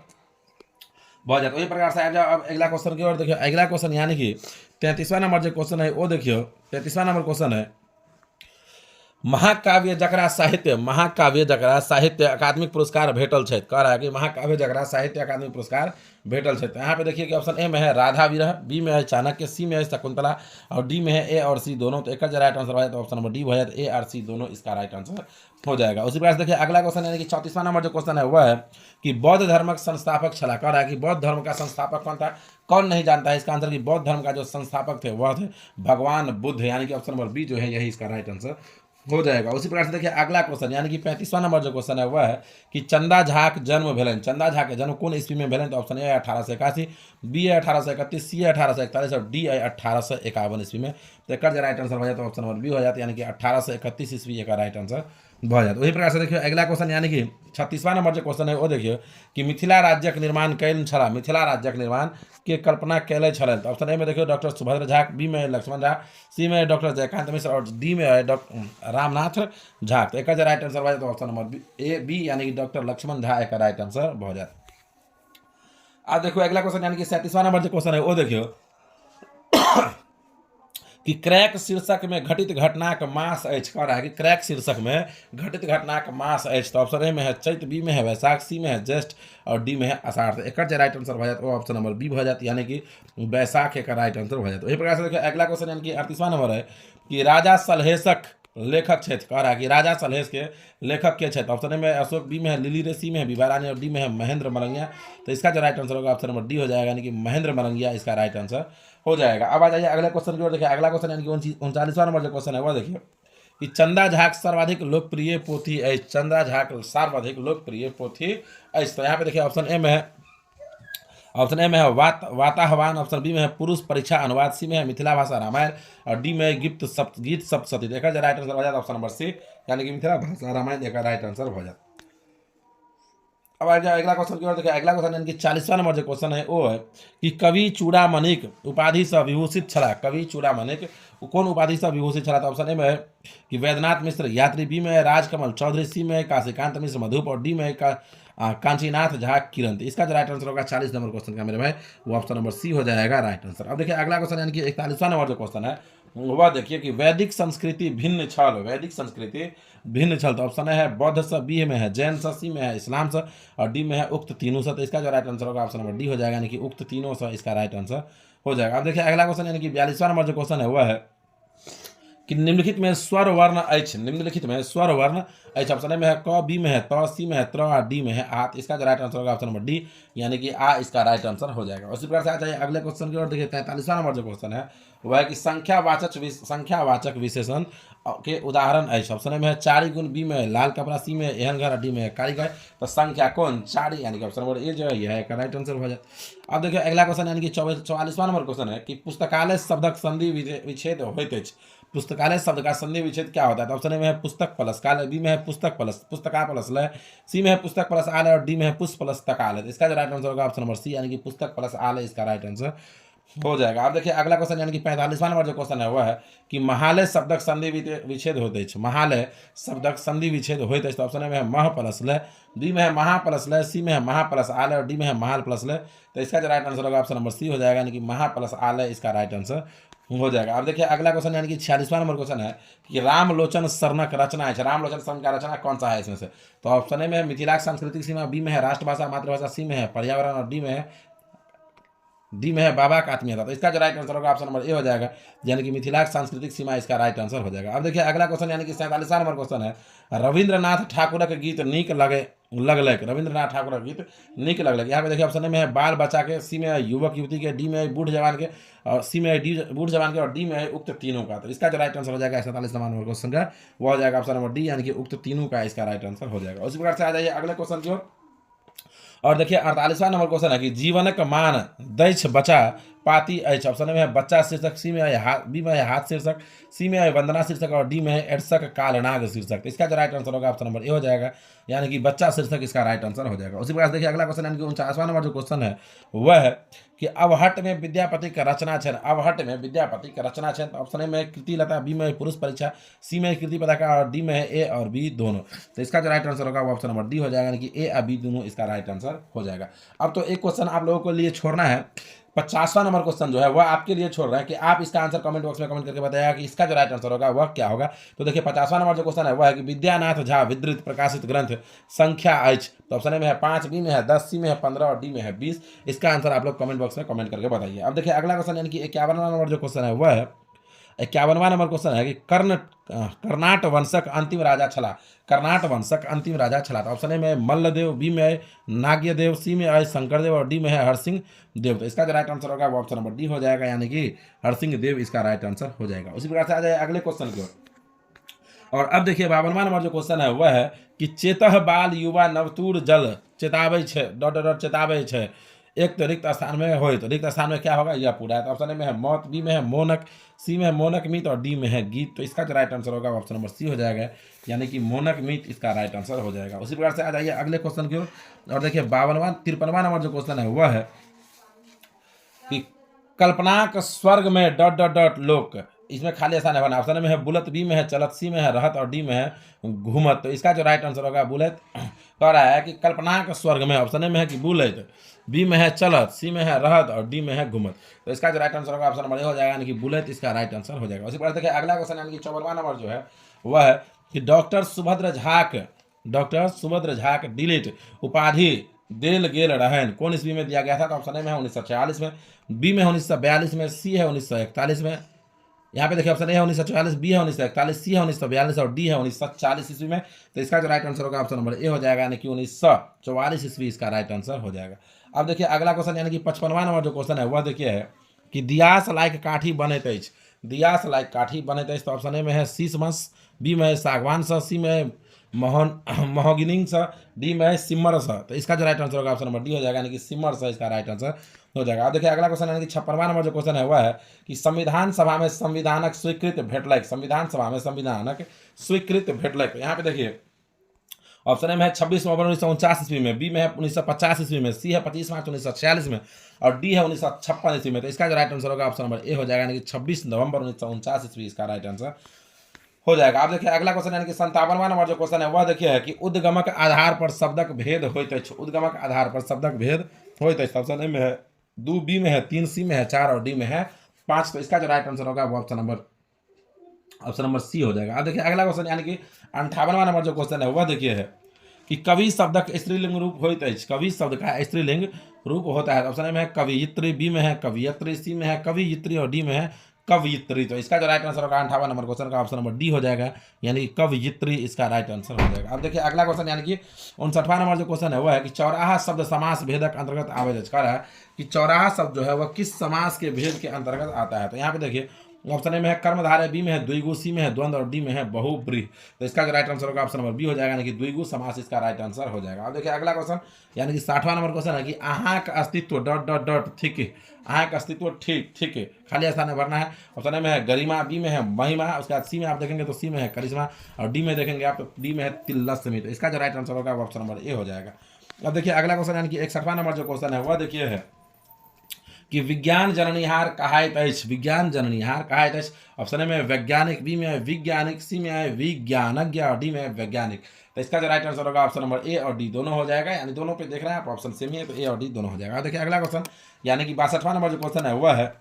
बहुत जाता। वही प्रकार से आ जाओ अब अगला क्वेश्चन की ओर। देखियो अगला क्वेश्चन यानी कि 33वां नंबर जो क्वेश्चन है वो देखियो 33वां नंबर क्वेश्चन है महाकाव्य जकरा साहित्य अकादमिक पुरस्कार भेटल छै। कह रहा है कि महाकाव्य जकरा साहित्य अकादमिक पुरस्कार भेटल छै। तो यहाँ पे देखिए कि ऑप्शन ए में है राधा विरह, बी में है चाणक्य, सी में है शकुंतला और डी में है ए और सी दोनों। तो एक राइट आंसर हो जाए तो ऑप्शन नंबर डी हो जाए ए और सी दोनों इसका राइट आंसर हो जाएगा। उसी प्रकार से देखिए अगला क्वेश्चन यानी कि 34वां नंबर जो क्वेश्चन है वह है कि बौद्ध धर्म का संस्थापक छला। कह रहा है कि बौद्ध धर्म का संस्थापक कौन था, कौन नहीं जानता है इसका आंसर। कि बौद्ध धर्म का जो संस्थापक थे वह थे भगवान बुद्ध यानी कि ऑप्शन नंबर बी जो है यही इसका राइट आंसर हो जाएगा। उसी प्रकार से देखिए अगला क्वेश्चन यानी कि 35वां नंबर जो क्वेश्चन है वह है कि चंदा झा के जन्म भेलन, चंदा झा के जन्म कौन ईस्वी में भेलन। तो ऑप्शन ए है 1881, बी है 1831, सी है 1841 और डी है 1851 ईस्वी में। तो एक राइट आंसर हो जाता है ऑप्शन नंबर बी हो जाता है यानी कि 1831 ईस्वी का राइट आंसर हो जाता। वही प्रकार से देखिए अगला क्वेश्चन यानी कि 36वां नंबर जो क्वेश्चन है वो देखिए कि मिथिला राज्यक निर्माण कैल छला, मिथिला राज्यक निर्माण के कल्पना कैले छलन। तो ऑप्शन ए में देखिए डॉक्टर सुभद्र झा, बी में लक्ष्मण झा, सी में डॉक्टर जयकांत मिश्र और डी में है डॉक्टर रामनाथ झा। तो एक राइट आंसर हो जाए तो ऑप्शन नंबर ए बी यानी कि डॉक्टर लक्ष्मण झा एक राइट आंसर हो जाता। अब देखो अगला क्वेश्चन यानी कि 37वां नंबर जो क्वेश्चन है वो देखियो कि क्रैक शीर्षक में घटित घटनाक मास अछि। कह रहा है कि क्रैक शीर्षक में घटित घटनाक मास अछि। तो ऑप्शन ए में है चैत, बी में है वैशाख, सी में है ज्येष्ठ और डी में है आषाढ़। तो एक राइट आंसर हो जाता है ऑप्शन नंबर बी हो जाती यानी कि वैशाख एक राइट आंसर हो जाता है। इसी प्रकार से देखिए अगला क्वेश्चन यानी कि 38वां नंबर है कि राजा सलहेशक लेखक क्षेत्र। कह रहा है कि राजा सलहेश के लेखक के क्षेत्र। ऑप्शन ए में अशोक, बी में है लिली रे, सी में है विभा रानी और डी में है महेंद्र मलंगिया। तो इसका जो राइट आंसर होगा ऑप्शन नंबर डी हो जाएगा यानी कि महेंद्र मलंगिया इसका राइट आंसर हो जाएगा। अब आ जाइए अगले क्वेश्चन की ओर। देखिए अगला क्वेश्चन यानी कि 39वां नंबर जो क्वेश्चन है वो देखिए कि चंदा झाक सर्वाधिक लोकप्रिय पोथी है, चंदा झाक सर्वाधिक लोकप्रिय पोथी है। तो यहाँ पे देखिए ऑप्शन ए में है, ऑप्शन ए में है वाताहवान, ऑप्शन बी में है पुरुष परीक्षा अनुवाद, सी में है मिथिला भाषा रामायण और डी में है गीत सप्तशती। देखा जाए राइट आंसर हो जाता ऑप्शन नंबर सी, यानी कि मिथिला भाषा रामायण का राइट आंसर हो जाता। अब अगला क्वेश्चन की ओर देखिए। अगला क्वेश्चन यानी कि 40वां नंबर जो क्वेश्चन है वो है कि कवि चूड़ामणिक उपाधि से विभूषित छला, कवि चूड़ामणिक कौन उपाधि से विभूषित छला? तो ऑप्शन ए में है कि वैद्यनाथ मिश्र यात्री, बी में है राजकमल चौधरी, सी में है काशीकांत मिश्र मधुप और डी में है कांचीनाथ झा किरण। तो इसका जो राइट आंसर होगा 40 नंबर क्वेश्चन का मेरे भाई वो ऑप्शन नंबर सी हो जाएगा राइट आंसर। अब देखिए अगला क्वेश्चन यानी कि 41वां नंबर जो क्वेश्चन है वह देखिए कि वैदिक संस्कृति भिन्न छल, वैदिक संस्कृति भिन्न छल। तो ऑप्शन है बौद्ध से, बी में है जैन से, सी में है इस्लाम से और डी में है उक्त तीनों से। तो इसका जो राइट आंसर होगा ऑप्शन नंबर डी हो जाएगा, यानी कि उक्त तीनों से इसका राइट आंसर हो जाएगा। अब देखिए अगला क्वेश्चन यानी कि 42वां नंबर जो क्वेश्चन है वह है कि निम्नलिखित में स्वर वर्ण अछि, निम्नलिखित में स्वर वर्ण अछि। ऑप्शन ए में है क, बी में है त, सी में है त्र और डी में है आ। इसका जो राइट आंसर होगा ऑप्शन नंबर डी, यानी कि आ इसका राइट आंसर हो जाएगा। उसी प्रकार से आ जाइए अगले क्वेश्चन की ओर। देखिए 43वां नंबर जो क्वेश्चन है वह है कि संख्यावाचक विशेषण के उदाहरण अछि। ऑप्शन ए में है चारी गुण, बी में है लाल कपड़ा, सी में है एहन घर, डी में है कारीगर। तो संख्या कौन चारी, यानी कि ऑप्शन नंबर ए जो है यह का राइट आंसर हो जाए। अब देखिए अगला क्वेश्चन यानी कि 44वां नंबर क्वेश्चन है कि पुस्तकालय शब्दक संधि विच्छेद होइत अछि। पुस्तकालय शब्द का संधि विच्छेद क्या होता है? तो ऑप्शन ए में है पुस्तक प्लस कालय, बी में है पुस्तक प्लस पुस्तका प्लस लय, सी में है पुस्तक प्लस आलय और डी में है पुष्प प्लस तकालय। इसका जो राइट आंसर होगा ऑप्शन नंबर सी, यानी कि पुस्तक प्लस आलय इसका राइट आंसर हो जाएगा। अब देखिए अगला क्वेश्चन यानी कि 45वां नंबर जो क्वेश्चन है वह है कि महालय शब्दक संधि विच्छेद होइत अछि, महालय शब्दक संधि विच्छेद होइत अछि। तो ऑप्शन ए में है मह प्लस लय, बी में है महा प्लस लय, सी में है महा प्लस आलय और डी में है महाल प्लस लय। तो इसका जो राइट आंसर होगा ऑप्शन नंबर सी हो जाएगा, यानी कि महा प्लस आलय इसका राइट आंसर हो जाएगा। अब देखिए अगला क्वेश्चन यानी कि 46वां नंबर क्वेश्चन है कि रामलोचन शरणक रचना है, रामलोचन शरण का रचना कौन सा है इसमें से? तो ऑप्शन ए में है मिथिला सांस्कृतिक सीमा, बी में है राष्ट्रभाषा मातृभाषा, सी में है पर्यावरण और डी में है बाबा का आत्मीयता। तो इसका जो राइट आंसर होगा ऑप्शन नंबर ए हो जाएगा, यानी कि मिथिला सांस्कृतिक सीमा इसका राइट आंसर हो जाएगा। अब देखिए अगला क्वेश्चन यानी कि 47वां नंबर क्वेश्चन है रविंद्रनाथ ठाकुरक गीत नीक लगलक, रविंद्रनाथ ठाकुर गीत नीक लगलक। यहाँ पे देखिए ऑप्शन ए में है बाल बच्चा के, सी में है युवक युवती के, डी में है बूढ़ जवान के और सी में है बूढ़ जवान के और डी में है उक्त तीनों का। तो इसका जो राइट आंसर हो जाएगा 47वां नंबर क्वेश्चन का वो हो जाएगा ऑप्शन नंबर डी, यानी कि उक्त तीनों का इसका राइट आंसर हो जाएगा। उसी प्रकार से आ जाइए अगले क्वेश्चन की ओर। और देखिए 48वां नंबर क्वेश्चन है कि जीवनक मान दैछ बचा पाती अछि। ऑप्शन में है बच्चा शीर्षक, सी में है हाथ, बी में है हाथ शीर्षक, सी में है वंदना शीर्षक और डी में है एडसक कालनाग शीर्षक। तो इसका जो राइट आंसर होगा ऑप्शन नंबर ए हो जाएगा, यानी कि बच्चा शीर्षक इसका राइट आंसर हो जाएगा। उसी प्रकार से देखिए अगला क्वेश्चन यानी कि 49वां नंबर जो क्वेश्चन है वह है कि अवहट में विद्यापति का रचना है, अवहट में विद्यापति का रचना है। तो ऑप्शन ए में कृति लता, बी में पुरुष परीक्षा, सी में कृति पताका और डी में है ए और बी दोनों। तो इसका जो राइट आंसर होगा वो ऑप्शन नंबर डी हो जाएगा, यानी कि ए और बी दोनों इसका राइट आंसर हो जाएगा। अब तो एक क्वेश्चन आप लोगों को लिए छोड़ना है, 50वां नंबर क्वेश्चन जो है वह आपके लिए छोड़ रहे हैं कि आप इसका आंसर कमेंट बॉक्स में कमेंट करके बताइएगा कि इसका जो राइट आंसर होगा वह क्या होगा। तो देखिए 50वां नंबर जो क्वेश्चन है वह है कि विद्यानाथ झा विद्रित प्रकाशित ग्रंथ संख्या अछि। तो ऑप्शन ए में है 5, बी में है 10, सी में है 15 और डी में है 20। इसका आंसर आप लोग कमेंट बॉक्स में कमेंट करके बताइए। अब देखिए अगला क्वेश्चन यानी कि 51वां नंबर जो क्वेश्चन है वह है 51वां नंबर क्वेश्चन है कि कर्नाट वंशक अंतिम राजा छला, कर्नाट वंशक अंतिम राजा छला। तो ऑप्शन ए में मल्लदेव, बी में है नाग्यदेव, सी में है शंकरदेव और डी में है हरसिंह देव। तो इसका जो राइट आंसर होगा वो ऑप्शन नंबर डी हो जाएगा, यानी कि हरसिंह देव इसका राइट आंसर हो जाएगा। उसी प्रकार से आ जाए अगले क्वेश्चन की ओर। और अब देखिए 52वां नंबर जो क्वेश्चन है वह है कि चेतह बाल युवा नवतूर जल चेताबै छै चेताबै छै एक तो रिक्त स्थान में हो, तो रिक्त स्थान में क्या होगा यह पूरा है। तो ऑप्शन ए में है मौत, बी में है मोनक, सी में है मोनक मीत और डी में है गीत। तो इसका जो राइट आंसर होगा ऑप्शन नंबर सी हो जाएगा, यानी कि मोनक मीत इसका राइट आंसर हो जाएगा। उसी प्रकार से आ जाइए अगले क्वेश्चन की ओर। और देखिए 53वां नंबर जो क्वेश्चन है वह है कि कल्पनाक स्वर्ग में लोक, इसमें खाली स्थान है बना। ऑप्शन में है बुलत, बी में है चलत, सी में है रहत और डी में है घूमत। तो इसका जो राइट आंसर होगा बुलत कह रहा है कि कल्पनाक स्वर्ग में, ऑप्शन में है कि बुलत, बी में है चलत, सी में है रहत और डी में है घूमत। तो इसका जो राइट आंसर होगा ऑप्शन नंबर ए हो जाएगा, यानी कि बुलेट इसका राइट आंसर हो जाएगा। उसी प्रकार देखिए अगला क्वेश्चन यानी कि 54वां नंबर जो है वह है कि डॉक्टर सुभद्र झाक डिलीट उपाधि देल गेल रहन कौन ईस्वी में दिया गया था? तो ऑप्शन ए में है 1946 में, बी में 1942 में, सी है 1941 में। यहाँ पे देखिए ऑप्शन ए है 1944, बी है 1941, सी है 1942 और डी है 1940 ईस्वी में। तो इसका जो राइट आंसर होगा ऑप्शन नंबर ए हो जाएगा, यानी कि 1944 ईस्वी इसका राइट आंसर हो जाएगा। अब देखिए अगला क्वेश्चन यानी कि 55वां नंबर जो क्वेश्चन है वह देखिए है कि दियास लायक काठी बनैत अछि, दियास लाइक काठी बनैत अछि तो ऑप्शन ए में है शीशमस, बी में है सागवान सा, सी में है महोगिनिंग सा, डी में है सिमर सा। तो इसका जो राइट आंसर होगा ऑप्शन नंबर डी हो जाएगा, यानी कि सिमर सा इसका राइट आंसर हो जाएगा। अब देखिए अगला क्वेश्चन यानी कि 56वां नंबर जो क्वेश्चन है वह है कि संविधान सभा में संविधानक स्वीकृत भेटलक, संविधान सभा में संविधानक स्वीकृत भेटलक। यहाँ पे देखिए ऑप्शन ए में है 26 नवंबर 1949 ईस्वी में, बी में है 1950 ईस्वी में, सी है 25 मार्च 1946 में और डी है 1956 ईस्वी में। तो इसका जो राइट आंसर होगा ऑप्शन नंबर ए हो जाएगा, यानी कि 26 नवंबर 1949 ईस्वी इसका राइट आंसर हो जाएगा। अब देखिए अगला क्वेश्चन यानी कि 57वां नंबर जो क्वेश्चन है वह देखिए है कि उद्गमक आधार पर शब्दक भेद होइत अछि, उद्गमक आधार पर शब्दक भेद होइत अछि। ऑप्शन ए में है 2, बी में है 3, सी में है 4 और डी में है 5। तो इसका जो राइट आंसर होगा वो ऑप्शन नंबर सी हो जाएगा। अब देखिए अगला क्वेश्चन यानी कि 58वां नंबर जो क्वेश्चन है वह देखिए है कि कवि शब्दक स्त्रीलिंग रूप होइत अछि, कवि शब्द का स्त्रीलिंग रूप होता है। ऑप्शन ए में है कवियत्री, बी में है कवियत्री, सी में है कवियत्री और डी में है कवियत्री। तो इसका जो राइट आंसर होगा 58वां नंबर क्वेश्चन का ऑप्शन नंबर डी हो जाएगा, यानी कि कवियत्री इसका राइट आंसर हो जाएगा। अब देखिए अगला क्वेश्चन यानी कि 59वां नंबर जो क्वेश्चन है वह है कि चौराहा शब्द समास भेदक अंतर्गत आवेदन कर रहा है कि चौराहा शब्द जो है वह किस समास के भेद के अंतर्गत आता है। तो यहाँ पे देखिए ऑप्शन ए में है कर्मधारय, बी में है द्विगु, सी में है द्वंद्व और डी में है बहुब्रीहि। तो इसका जो राइट आंसर होगा ऑप्शन नंबर बी हो जाएगा, यानी कि द्विगु समास इसका राइट आंसर हो जाएगा। अब देखिए अगला क्वेश्चन यानी कि 60वां नंबर क्वेश्चन है कि अहाँक अस्तित्व डॉट डॉट डॉट ठीक है, अहाँक अस्तित्व ठीक ठीक है, खाली स्थान में भरना है। ऑप्शन ए में है गरिमा, बी में है महिमा, उसके बाद सी में आप देखेंगे तो सी में है करिश्मा और डी में देखेंगे आप तो डी में है तिलस्मी। तो इसका जो राइट आंसर होगा ऑप्शन नंबर ए हो जाएगा। अब देखिए अगला क्वेश्चन यानी कि 61वां नंबर जो क्वेश्चन है वह देखिए है कि विज्ञान जननिहार कहाइत अछि, विज्ञान जननिहार कहाइत अछि। ऑप्शन ए में वैज्ञानिक, बी में है वैज्ञानिक, सी में है विज्ञानज्ञ और डी में है वैज्ञानिक। तो इसका जो राइट आंसर होगा ऑप्शन नंबर ए और डी दोनों हो जाएगा, यानी दोनों पे देख रहे हैं आप ऑप्शन सेम ही है तो ए और डी दोनों हो जाएगा। देखिए अगला क्वेश्चन यानी कि 62वां नंबर जो क्वेश्चन है वह है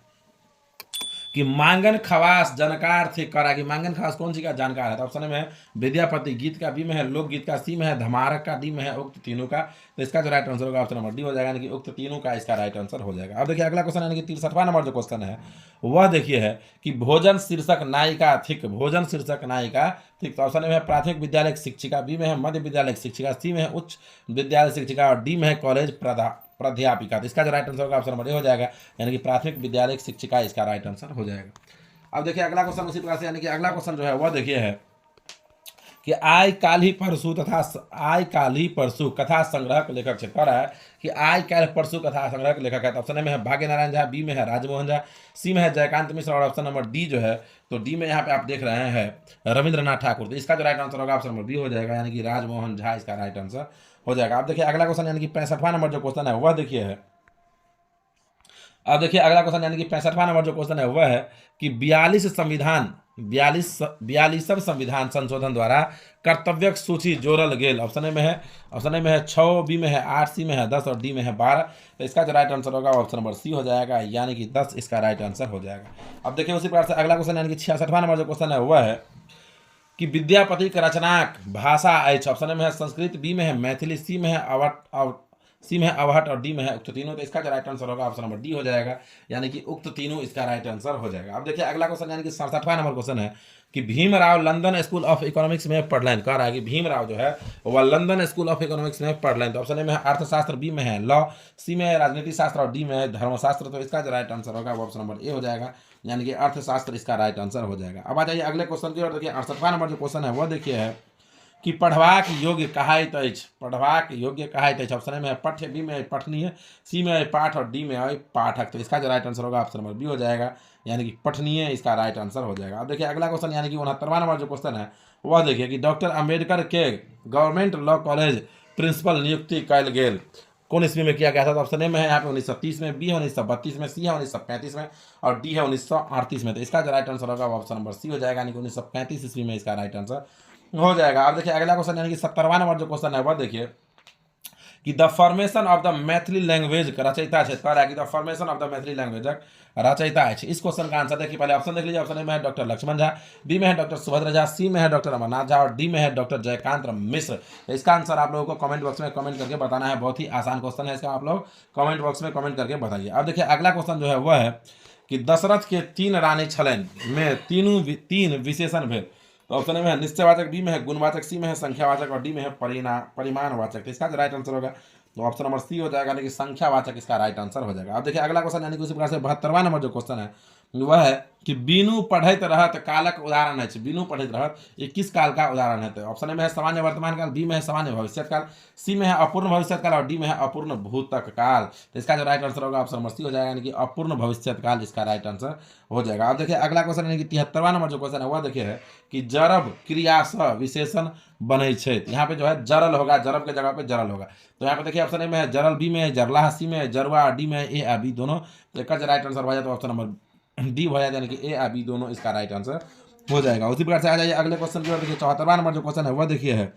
कि मांगन खवास जानकार थे करा, कि मांगन खवास कौन सी का जानकार है। तो ऑप्शन में है विद्यापति गीत का, बी में है लोकगीत का, सी में है धमारक का, डी में है उक्त तीनों का। तो इसका जो राइट आंसर होगा ऑप्शन नंबर डी हो जाएगा, यानी कि उक्त तीनों का इसका राइट आंसर हो जाएगा। अब देखिए अगला क्वेश्चन यानी कि 63वां नंबर जो क्वेश्चन है वह देखिए है कि भोजन शीर्षक नायिका थिक, भोजन शीर्षक नायिका ठीक। तो ऑप्शन में है प्राथमिक विद्यालय शिक्षिका, बी में है मध्य विद्यालय शिक्षिका, सी में है उच्च विद्यालय शिक्षिका और डी में है कॉलेज प्राध्यापिका। तो इसका जो राइट आंसर होगा ऑप्शन नंबर ए हो जाएगा, यानी कि प्राथमिक विद्यालय शिक्षिका इसका राइट आंसर हो जाएगा। अब देखिए अगला क्वेश्चन उसी प्रकार से यानी कि अगला क्वेश्चन जो है वह देखिए है कि आय काल्हि परसू कथा संग्रह के लेखक कह रहा है कि आय काल्हि परसू कथा संग्रह के लेखक है। तो ऑप्शन में है भाग्य नारायण झा, बी में है राजमोहन झा, सी में है जयकांत मिश्र और ऑप्शन नंबर डी जो है तो डी में यहाँ पे आप देख रहे हैं रविंद्रनाथ ठाकुर। तो इसका जो राइट आंसर होगा ऑप्शन नंबर बी हो जाएगा, यानी कि राजमोहन झा इसका राइट आंसर हो जाएगा। अब देखिए अगला क्वेश्चन यानी कि 65वां नंबर जो क्वेश्चन है वह देखिए है, अब देखिए अगला क्वेश्चन यानी कि 65वां नंबर जो क्वेश्चन है वह है कि 42 संविधान संशोधन द्वारा कर्तव्यक सूची जोड़ल गेल। ऑप्शन में है 6, बी में है 8, सी में है 10 और डी में है 12। तो इसका जो राइट आंसर होगा ऑप्शन नंबर सी हो जाएगा, यानी कि 10 इसका राइट आंसर हो जाएगा। अब देखिए उसी प्रकार से अगला क्वेश्चन यानी कि 66वां नंबर जो क्वेश्चन है वह है कि विद्यापति के रचनाक भाषा अछि। ऑप्शन में है संस्कृत, बी में है मैथिली, सी में है अवहट और डी में है उक्त तीनों। तो इसका जो राइट आंसर होगा ऑप्शन नंबर डी हो जाएगा, यानी कि उक्त तीनों इसका राइट आंसर हो जाएगा। अब देखिए अगला क्वेश्चन यानी कि 67वां नंबर क्वेश्चन है कि Bhimrao London school of economics में पढ़लें, कह रहा है कि भीमराव जो है वह लंदन स्कूल ऑफ इकोनॉमिक्स में पढ़लें। तो ऑप्शन में है अर्थशास्त्र, बी में है लॉ, सी में है राजनीति शास्त्र और डी में है धर्मशास्त्र। तो इसका जो राइट आंसर होगा वो ऑप्शन नंबर ए हो जाएगा, यानी कि अर्थशास्त्र इसका राइट आंसर हो जाएगा। अब आ जाइए अगले क्वेश्चन की ओर। देखिए 68वां नंबर जो क्वेश्चन है वह देखिए है कि पढ़वाक योग्य कहाइत अछि, पढ़वाक योग्य कहाइत अछि। ऑप्शन में है पठ्य, बी में है पठनीय, सी में है पाठ और डी में है पाठक। तो इसका जो राइट आंसर होगा ऑप्शन नंबर बी हो जाएगा, यानी कि पठनीय इसका राइट आंसर हो जाएगा। अब देखिए अगला क्वेश्चन यानी कि 69वां नंबर जो क्वेश्चन है वह देखिए कि डॉक्टर अम्बेडकर के गवर्नमेंट लॉ कॉलेज प्रिंसिपल नियुक्ति कल गेल कौन ईस्वी में किया गया था। तो ऑप्शन ए में है यहाँ पे 1930 में, बी है 1932 में, सी है 1935 में और डी है 1938 में। तो इसका जो राइट आंसर होगा ऑप्शन नंबर सी हो जाएगा, यानी कि 1935 ईस्वी में इसका राइट आंसर हो जाएगा। अब देखिए अगला क्वेश्चन यानी कि 70वां नंबर जो क्वेश्चन है वह देखिए कि the formation of the Maithili language का रचयिता है, कह रहा है कि the formation of the Maithili language रचयिता है। इस क्वेश्चन का आंसर देखिए, पहले ऑप्शन देख लीजिए। ऑप्शन में है डॉक्टर लक्ष्मण झा, बी में है डॉक्टर सुभद्रा झा, सी में है डॉक्टर अमरनाथ झा और डी में है डॉक्टर जयकांत मिश्र। तो इसका आंसर आप लोगों को कमेंट बॉक्स में कमेंट करके बताना है, बहुत ही आसान क्वेश्चन है इसका, आप लोग कमेंट बॉक्स में कमेंट करके बताइए। अब देखिए अगला क्वेश्चन जो है वह है कि दशरथ के 3 रानी छलनि में तीन विशेषण भेल। तो ऑप्शन में है निश्चयवाचक, बी में है गुणवाचक, सी में है संख्यावाचक और डी में है परिमाणवाचक। तो इसका जो राइट आंसर होगा तो ऑप्शन नंबर सी हो जाएगा, यानी कि संख्यावाचक इसका राइट आंसर हो जाएगा। अब देखिए अगला क्वेश्चन यानी कि उसी प्रकार से 72वां नंबर जो क्वेश्चन है वह है कि बीनू पढ़ैत रहत कालक उदाहरण है। बीनू पढ़ैत रहत ये किस काल का उदाहरण है? तो ऑप्शन ए में है सामान्य वर्तमान काल, बी में है सामान्य भविष्य काल, सी में है अपूर्ण भविष्य काल और डी में है अपूर्ण भूतक काल। तो इसका जो राइट आंसर होगा ऑप्शन नंबर सी हो जाएगा, यानी कि अपूर्ण भविष्य काल इसका राइट आंसर हो जाएगा। अब देखिए अगला क्वेश्चन यानी कि 73वां नंबर जो क्वेश्चन है वह देखिए है कि जरब क्रिया स विशेषण बनै छै। यहाँ पे जो है जरल होगा, जरब के जगह पे जरल होगा। तो यहाँ पे देखिए ऑप्शन ए में है जरल, बी में है जरला, सी में है जरवा, डी में है ए आ बी दोनों। तो इसका जो राइट आंसर हो जाए तो ऑप्शन नंबर डी हो जाए, यानी कि ए आ बी दोनों इसका राइट आंसर हो जाएगा। उसी प्रकार से आ जाइए अगले क्वेश्चन की ओर। देखिए 74वां नंबर जो क्वेश्चन है वह देखिए है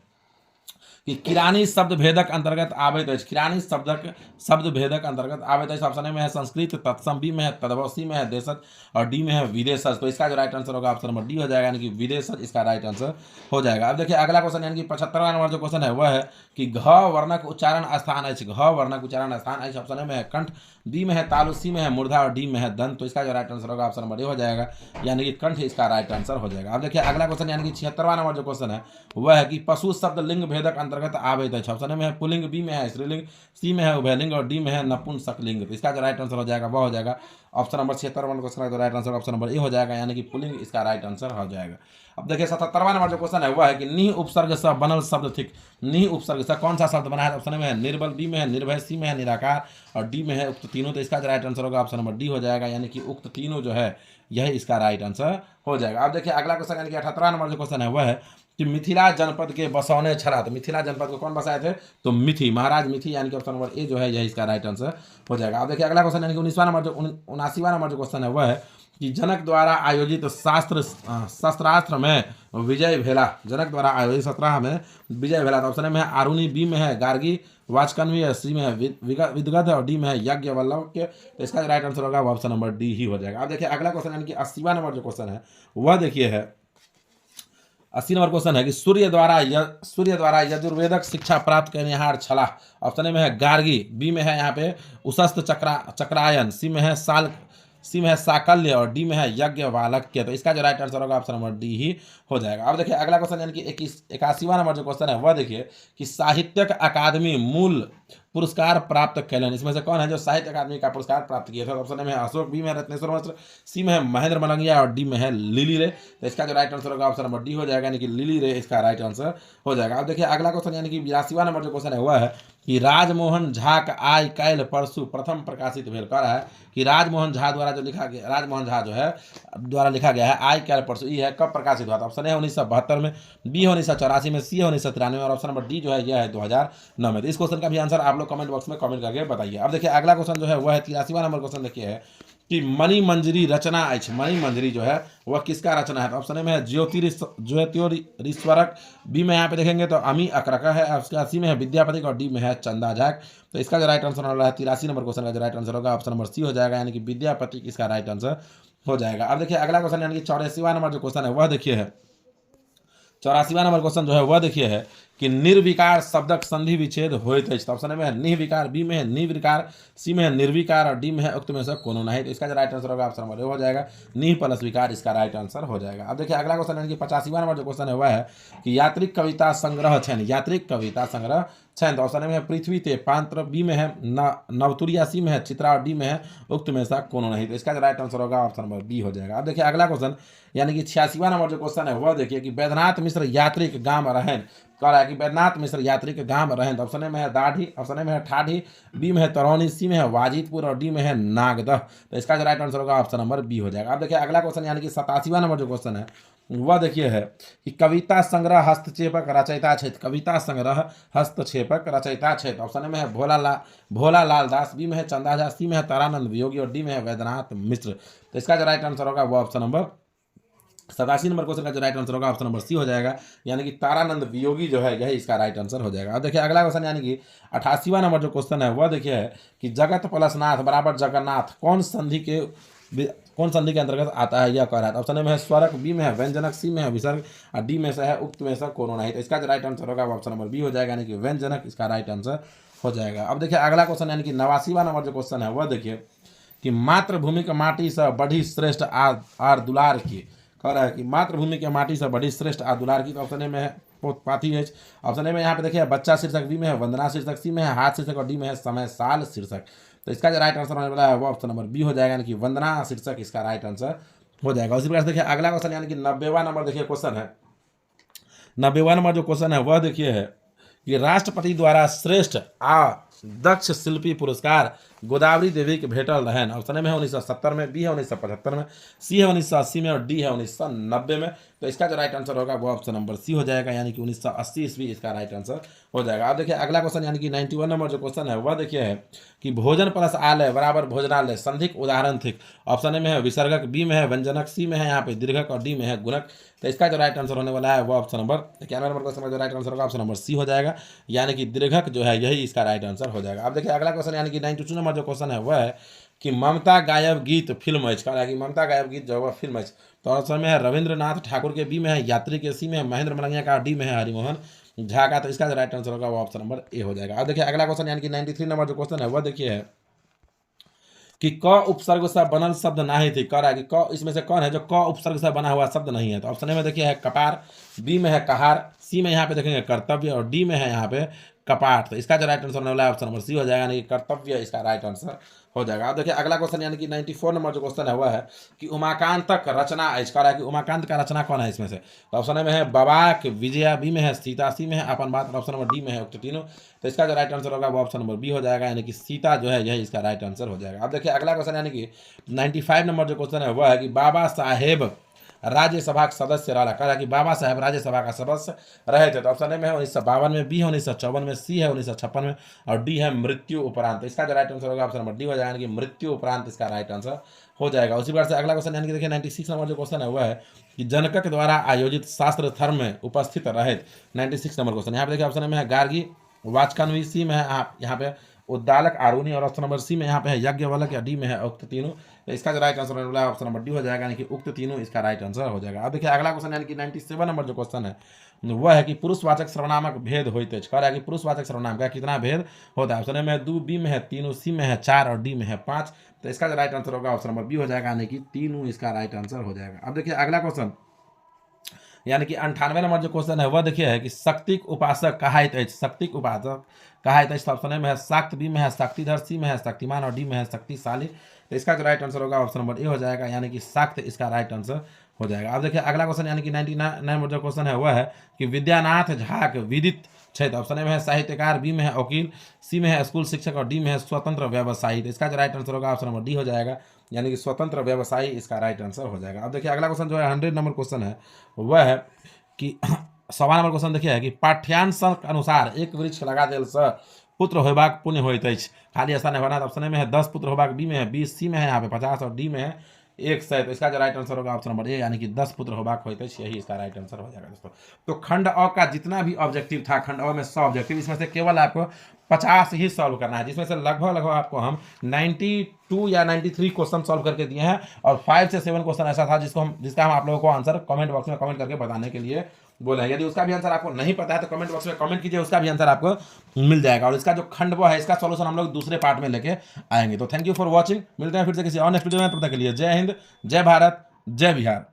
कि किरानी शब्द भेदक अंतर्गत आबैत अछि। किरानी शब्द भेदक अंतर्गत आबैत अछि। ऑप्शन ए में है संस्कृत, तत्सम, बी में है तद्भव, सी में है देशज और डी में है विदेशज। तो इसका जो राइट आंसर होगा ऑप्शन नंबर डी हो जाएगा, यानी कि विदेशज इसका राइट आंसर हो जाएगा। अब देखिए अगला क्वेश्चन यानी कि 75वां नंबर जो क्वेश्चन है वह है कि घ वर्णक उच्चारण स्थान अछि। घ वर्णक उच्चारण स्थान अछि। ऑप्शन ए में है कंठ, बी में है तालु, सी में है मूर्धा और डी में है दंत। तो इसका जो राइट आंसर होगा ऑप्शन नंबर ए हो जाएगा, यानी कि कंठ इसका राइट आंसर हो जाएगा। अब देखिए अगला क्वेश्चन यानी कि 76वां नंबर जो क्वेश्चन है वह है कि पशु शब्द लिंग भेदक अंतर्गत आबैत अछि। ऑप्शन ए में है पुल्लिंग, बी में है स्त्रीलिंग, सी में है उभयलिंग और डी में है नपुंसकलिंग। तो इसका जो राइट आंसर हो जाएगा वह हो जाएगा ऑप्शन नंबर 76वां क्वेश्चन का जो right answer option number A हो जाएगा, यानी कि पुल्लिंग इसका राइट आंसर हो जाएगा। अब देखिए 77वां नंबर जो क्वेश्चन है वह है कि निह उपसर्ग से बनल शब्द थिक। निह उपसर्ग से कौन सा शब्द बना है? ऑप्शन में है निर्बल, बी में है निर्भय, सी में है निराकार और डी में है उक्त तीनों। तो इसका जो राइट आंसर होगा ऑप्शन नंबर डी हो जाएगा, यानी कि उक्त तीनों जो है यह इसका राइट आंसर हो जाएगा। अब देखिए अगला क्वेश्चन यानी कि 78वां नंबर जो क्वेश्चन है वह है कि मिथिला जनपद के बसौने छला। तो मिथिला जनपद को कौन बसाए थे? तो मिथि, महाराज मिथि, यानी कि ऑप्शन नंबर ए जो है यह इसका राइट आंसर हो जाएगा। अब देखिए अगला क्वेश्चन यानी कि 19वां नंबर जो 79वां नंबर जो क्वेश्चन है वह है कि जनक द्वारा आयोजित शस्त्रास्त्र में विजय भेला। जनक द्वारा आयोजित शस्त्रास्त्र में विजय भेला। तो ऑप्शन में है आरुणि, बी में है गार्गी, वाचकन्वी है, सी में है विदगध और डी में है याज्ञवल्क्य। तो इसका राइट आंसर होगा ऑप्शन नंबर डी ही हो जाएगा। अब देखिए अगला क्वेश्चन यानी कि 80वां नंबर जो क्वेश्चन है वह देखिए है 80 नंबर क्वेश्चन है कि सूर्य द्वारा यजुर्वेदक शिक्षा प्राप्त करनिहार छला। ऑप्शन ए में है गार्गी, बी में है यहाँ पे उशस्त चक्रायन, सी में है साकल्य और डी में है याज्ञवल्क्य। तो इसका जो राइट आंसर होगा ऑप्शन नंबर डी ही हो जाएगा। अब देखिए अगला क्वेश्चन यानी कि 81वां नंबर जो क्वेश्चन है वह देखिए कि साहित्यक अकादमी मूल पुरस्कार प्राप्त कैलन। इसमें से कौन है जो साहित्य अकादमी का पुरस्कार प्राप्त किया था? ऑप्शन में है अशोक, बी में है रत्नेश्वर मिश्र, सी में है महेंद्र मलंगिया और डी में है लिली रे। तो इसका जो राइट आंसर होगा ऑप्शन नंबर डी हो जाएगा, यानी कि लिली रे इसका राइट आंसर हो जाएगा। अब देखिए अगला क्वेश्चन यानी कि 82वां नंबर जो क्वेश्चन है वह है कि राजमोहन झा का आय कैल परसु प्रथम प्रकाशित भेल। कह रहा है कि राजमोहन झा द्वारा जो लिखा गया, राजमोहन झा जो है द्वारा लिखा गया है आय कैल परसु, ये है कब प्रकाशित हुआ था? ऑप्शन है 1972 में, बी है 1984 में, सी है 1993 और ऑप्शन नंबर डी जो है यह है 2009 में। तो इस क्वेश्चन का भी आंसर आप लोग कमेंट बॉक्स में कमेंट करके बताइए। अब देखिए अगला क्वेश्चन जो है वह है 83वां नंबर क्वेश्चन देखिए है कि मणि मंजरी रचना अछि। मणि मंजरी जो है वह किसका रचना है? तो ऑप्शन में है ज्योतिरीश्वरक, बी में यहाँ पे देखेंगे तो अमी अकरक है, सी में है विद्यापति और डी में है चंदा झा। तो इसका जो राइट आंसर हो रहा है 83 नंबर क्वेश्चन का जो राइट आंसर होगा ऑप्शन नंबर सी हो जाएगा, यानी कि विद्यापति इसका राइट आंसर हो जाएगा। अब देखिए अगला क्वेश्चन यानी कि 84वां नंबर जो क्वेश्चन है वह देखिए है 84वां नंबर क्वेश्चन जो है वह देखिए है कि निर्विकार शब्दक संधि विच्छेद होइत अछि। ऑप्शन में है निर्विकार, बी में है निर्विकार, सी में है निर्विकार और डी में है उक्त में से कोनो नहीं। तो इसका जो राइट आंसर होगा ऑप्शन नंबर ए हो जाएगा, निह प्लस विकार इसका राइट आंसर हो जाएगा। अब देखिए अगला क्वेश्चन यानी कि 85वां नंबर जो क्वेश्चन है वह है कि यात्रिक कविता संग्रह छन। यात्रिक कविता संग्रह छन। तो ऑप्शन में है पृथ्वी ते पांत्र, बी में है नवतुरिया, सी में है चित्रा और डी में है उक्त में से कोनो नहीं। तो इसका जो राइट आंसर होगा ऑप्शन नंबर बी हो जाएगा। अब देखिए अगला क्वेश्चन यानी कि 86वां नंबर जो क्वेश्चन है वह देखिए कि वैद्यनाथ मिश्र यात्रिक गाम रहन। कह रहा है कि वैद्यनाथ मिश्र यात्री के गांव रहें। तो ऑप्शन में है दाढ़ी, ऑप्शन में है ठाठी, बी में है तरौनी, सी में है वाजिदपुर और डी में है नागदह। तो इसका जो राइट आंसर होगा ऑप्शन नंबर बी हो जाएगा। अब देखिए अगला क्वेश्चन यानी कि 87वां नंबर जो क्वेश्चन है वह देखिए है कि कविता संग्रह हस्तक्षेपक रचयिता क्षेत्र। कविता संग्रह हस्तक्षेपक रचयिता क्षेत्र। ऑप्शन में है भोला लाल दास, बी में है चंदा झा, सी में है तारानंद वियोगी और डी में है वैद्यनाथ मिश्र। तो इसका जो राइट आंसर होगा वो ऑप्शन नंबर 87 नंबर क्वेश्चन का जो राइट आंसर होगा ऑप्शन नंबर सी हो जाएगा, यानी कि तारानंद वियोगी जो है यही इसका राइट आंसर हो जाएगा। अब देखिए अगला क्वेश्चन यानी कि 88वां नंबर जो क्वेश्चन है वह देखिए है कि जगत प्लस नाथ बराबर जगन्नाथ कौन संधि के अंतर्गत आता है यह कह रहा है। ऑप्शन में है स्वरक, बी में है व्यंजनक, सी में है विसर्ग और डी में से है उक्त में से कोनो नहीं। तो इसका जो राइट आंसर होगा ऑप्शन नंबर बी हो जाएगा, यानी कि व्यंजनक इसका राइट आंसर हो जाएगा। अब देखिए अगला क्वेश्चन यानी कि 89वां नंबर जो क्वेश्चन है वह देखिए कि मातृभूमि के माटी से बढ़ी श्रेष्ठ आर दुलार की। कह रहा है कि मातृभूमि के माटी से बड़ी श्रेष्ठ आ दुलार की। तो ऑप्शन में है पोतपाती है, ऑप्शन में यहाँ पे देखिए बच्चा शीर्षक, बी में है वंदना शीर्षक, सी में है हाथ शीर्षक और डी में है समय साल शीर्षक। तो इसका जो राइट आंसर होने वाला है वो ऑप्शन नंबर बी हो जाएगा, यानी कि वंदना शीर्षक इसका राइट आंसर हो जाएगा। उसी प्रकार से देखिए अगला क्वेश्चन, यानी कि 90वां नंबर देखिए क्वेश्चन है। 90वां नंबर जो क्वेश्चन है वह देखिए है कि राष्ट्रपति द्वारा श्रेष्ठ दक्ष शिल्पी पुरस्कार गोदावरी देवी के भेटल रहन। ऑप्शन में है 1970 में, बी है 1975 में, सी है 1980 में और डी है 1990 में। तो इसका जो राइट आंसर होगा वो ऑप्शन नंबर सी हो जाएगा, यानी कि 1980 ईस्वी इसका राइट आंसर हो जाएगा। अब देखिए अगला क्वेश्चन, यानी कि 91 नंबर जो क्वेश्चन है वह देखिए है कि भोजन प्लस आलय बराबर भोजनालय संधिक उदाहरण थिक। ऑप्शन में है विसर्गक, बी में है व्यंजनक, सी में है यहाँ पे दीर्घक और डी में है गुणक। तो इसका जो राइट आंसर होने वाला है वो ऑप्शन नंबर 91 नंबर क्वेश्चन का जो राइट आंसर होगा ऑप्शन नंबर सी हो जाएगा, यानी कि दीर्घक जो है यही इसका राइट आंसर हो जाएगा। अब देखिए अगला क्वेश्चन, यानी कि 92 नंबर जो क्वेश्चन है वह है कि ममता गायब गीत फिल्म है, कहा कि ममता गायब गीत जो है फिल्म है। तो ऑप्शन में है रविंद्रनाथ ठाकुर के, बी में है यात्री के, सी में है महेंद्र मलंगिया का, डी में है हरिमोहन झा का। तो इसका जो राइट आंसर होगा वो ऑप्शन नंबर ए हो जाएगा। अब देखिए अगला क्वेश्चन, यानी कि 93 नंबर जो क्वेश्चन है वह देखिए है कि क उपसर्ग से बनल शब्द नहीं थी। कह रहा है कि क इसमें से कौन है जो क उपसर्ग से बना हुआ शब्द नहीं है। तो ऑप्शन में देखिए है कपार, बी में है कहार, सी में यहाँ पे देखेंगे कर्तव्य और डी में है यहाँ पे कपाट। तो इसका जो राइट आंसर होने वाला है ऑप्शन नंबर सी हो जाएगा, यानी कि कर्तव्य इसका राइट आंसर हो जाएगा। अब देखिए अगला क्वेश्चन, यानी कि 94 नंबर जो क्वेश्चन है वह है कि उमाकांतक रचना कह रहा है कि उमाकांत का रचना कौन है इसमें से। तो ऑप्शन में है बबाक विजया, बी में है सीता, सी में है अपन बात और ऑप्शन नंबर डी में है उक्त तीनों। तो इसका जो राइट आंसर होगा वो ऑप्शन नंबर बी हो जाएगा, यानी कि सीता जो है यही इसका राइट आंसर हो जाएगा। अब देखिए अगला क्वेश्चन, यानी कि 95 नंबर जो क्वेश्चन है वह है कि बाबा साहेब राज्यसभा का सदस्य रहा। कहा कि बाबा साहेब राज्यसभा का सदस्य रहे थे। तो ऑप्शन में है 1952 में, बी है 1954 में, सी है 1956 में और डी है मृत्यु उपरांत। तो इसका जो राइट आंसर होगा ऑप्शन नंबर डी हो जाएगा, यानी कि मृत्यु उपरांत इसका राइट आंसर हो जाएगा। उसी प्रकार से अगला क्वेश्चन, यानी कि देखिए 96 नंबर जो क्वेश्चन है वह है कि जनकक द्वारा आयोजित शास्त्र धर्म में उपस्थित रहे। 96 नंबर क्वेश्चन यहाँ पे देखिए ऑप्शन में है गार्गी वाचकन्वी, सी में है यहाँ पे उद्दालक आरुणी और ऑप्शन नंबर सी में यहाँ पे है यज्ञवल्क या डी में है उक्त तीनों। तो इसका जो राइट आंसर होने वाला है ऑप्शन नंबर डी हो जाएगा, यानी कि उक्त तीनों इसका राइट आंसर हो जाएगा। अब देखिए अगला क्वेश्चन, यानी कि 97 नंबर जो क्वेश्चन है वह है कि पुरुषवाचक सर्वनामक भेद होते कह रहा है कि पुरुषवाचक सर्वनाम का कितना भेद होता है। ऑप्शन में है 2, बी में है 3, सी में है 4 और डी में है 5। तो इसका जो राइट आंसर होगा ऑप्शन नंबर बी हो जाएगा, यानी कि 3 इसका राइट आंसर हो जाएगा। अब देखिए अगला क्वेश्चन, यानी कि 98 नंबर जो क्वेश्चन है वह देखिए है कि शक्तिक उपासक कहाइत अछि। शक्तिक उपासक कहाइत अछि। ऑप्शन में है शाक्त, बी में है शक्तिधर, सी में है शक्तिमान और डी में है शक्तिशाली। तो इसका जो राइट आंसर होगा ऑप्शन नंबर ए हो जाएगा, यानी कि शाक्त इसका राइट आंसर हो जाएगा। अब देखिए अगला क्वेश्चन, यानी कि 99 नंबर जो क्वेश्चन है वह है कि विद्यानाथ झा के विदित क्षेत्र। ऑप्शन में है साहित्यकार, बी में है वकील, सी में है स्कूल शिक्षक और डी में है स्वतंत्र व्यवसायी। तो इसका जो राइट आंसर होगा ऑप्शन नंबर डी हो जाएगा, यानी कि स्वतंत्र व्यवसायी इसका राइट आंसर हो जाएगा। अब देखिए अगला क्वेश्चन जो है 100 नंबर क्वेश्चन है वह है कि 100वां नंबर क्वेश्चन देखिए है कि पाठ्यांशक अनुसार एक वृक्ष लगा देल से पुत्र होबाक पुण्य होइत अछि। खाली ऐसा नहीं होना। ऑप्शन में है 10 पुत्र होबाक, बी में है 20, सी में है यहाँ पे 50 और डी में है 100। तो इसका जो राइट आंसर होगा ऑप्शन नंबर ए, यानी कि 10 पुत्र होबाक होइत अछि, यही इसका राइट आंसर हो जाएगा दोस्तों। तो खंड अ का जितना भी ऑब्जेक्टिव था, खंड अ में 100 ऑब्जेक्टिव, इसमें से केवल आपको 50 ही सॉल्व करना है, जिसमें से लगभग आपको हम 92 या 93 क्वेश्चन सॉल्व करके दिए हैं और 5 से 7 क्वेश्चन ऐसा था जिसका हम आप लोगों को आंसर कमेंट बॉक्स में कमेंट करके बताने के लिए बोले हैं। यदि उसका भी आंसर आपको नहीं पता है तो कमेंट बॉक्स में कमेंट कीजिए, उसका भी आंसर आपको मिल जाएगा। और इसका जो खंड वो है इसका सॉल्यूशन हम लोग दूसरे पार्ट में लेके आएंगे। तो थैंक यू फॉर वॉचिंग, मिलते हैं फिर से किसी और नेक्स्ट वीडियो में। तब तक के लिए जय हिंद, जय भारत, जय बिहार।